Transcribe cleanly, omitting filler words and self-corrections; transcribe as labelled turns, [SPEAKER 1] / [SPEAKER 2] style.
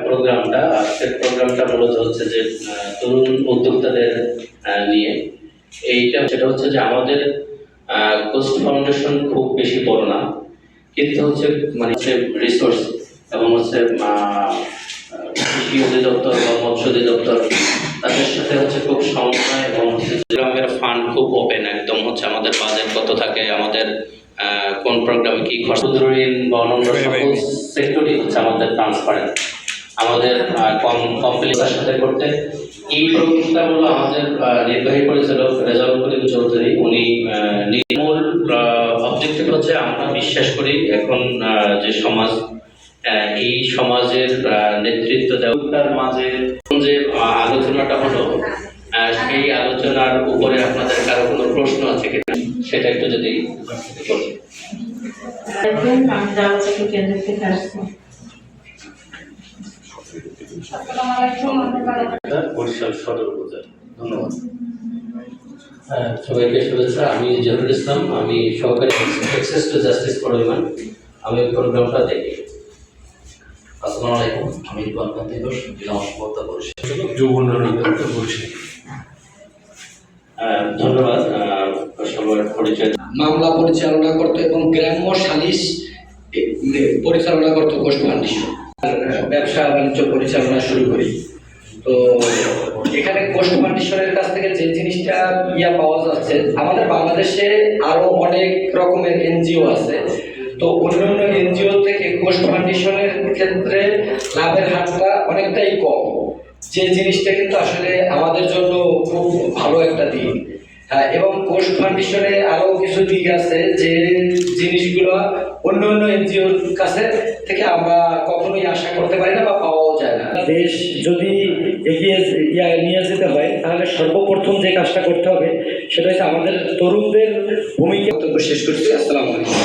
[SPEAKER 1] প্রোগ্রামটা, আজকের প্রোগ্রামটা মূলত হচ্ছে যে তরুণ উদ্যোক্তাদের নিয়ে। সেটা হচ্ছে যে আমাদের কোস্ট ফাউন্ডেশন খুব বেশি বড় না, কিন্তু হচ্ছে মানে হচ্ছে রিসোর্স এবং হচ্ছে কৃষি অধিদপ্তর বা মৎস্য অধিদপ্তর তাদের সাথে হচ্ছে খুব সমন্বয়, এবং হচ্ছে প্রোগ্রামের ফান্ড খুব ওপেন একদম, হচ্ছে আমাদের বাজেট কত থাকে, আমাদের কোন প্রোগ্রামে কি খরচ, ঋণ বা অন্যান্য সকল সেক্টরই হচ্ছে আমাদের ট্রান্সপারেন্ট। আমাদের কোম্পানির সাথে করতে এই প্রোগ্রামটা হলো আমাদের নির্বাহী পরিচালক রেজাউল করিম চৌধুরী। উনি মূল অবজেক্টিভ হচ্ছে আমরা বিশ্বাস করি এখন যে সমাজ, এই সমাজের নেতৃত্ব দেওয়ার মাঝে যে আলোচনাটা হলো, সেই আলোচনার উপরে আপনাদের কারো কোনো প্রশ্ন আছে কিনা সেটা একটু যদি বলেন।
[SPEAKER 2] আমি জামালপুর কেন্দ্র থেকে আসছি।
[SPEAKER 1] বরিশাল সদর উপজেলা। ধন্যবাদ। সবাইকে শুভেচ্ছা। আমি জহুরুল ইসলাম, আমি সহকারী access to justice for women. আমি প্রোগ্রামটা দেখি।
[SPEAKER 3] আসসালামু আলাইকুম, আমি গণকান্তি ঘোষ, জেলা অসমাপ্তা বরিশাল।
[SPEAKER 1] ধন্যবাদ সবার পরিচয়।
[SPEAKER 4] মামলা পরিচালনা করত এবং গ্রাম্য সালিশ পরিচালনা করত কোস্ট ফাউন্ডেশন। ব্যবসা বাণিজ্য পরিচালনা শুরু করি। তো এখানে কোস্ট ফাউন্ডেশনের কাছ থেকে যে জিনিসটা পাওয়া যাচ্ছে, আমাদের বাংলাদেশে আরো অনেক রকমের এনজিও আছে। তো অন্যান্য এনজিও থেকে কোস্ট ফাউন্ডেশনের ক্ষেত্রে লাভের হারটা অনেকটাই কম, যে জিনিসটা কিন্তু আসলে আমাদের জন্য খুব ভালো একটা দিক। এবং কোস্ট ফাউন্ডেশনে আরো কিছু দিক আছে যে জিনিসগুলো অন্য অন্য এনজিওর কাছে থেকে আমরা কখনোই আশা করতে পারি না বা পাওয়াও যায় না। দেশ যদি এগিয়ে নিয়ে যেতে হয়, তাহলে সর্বপ্রথম যে কাজটা করতে হবে সেটা হচ্ছে আমাদের তরুণদের ভূমিকা। শেষ করছি। আসসালামু আলাইকুম।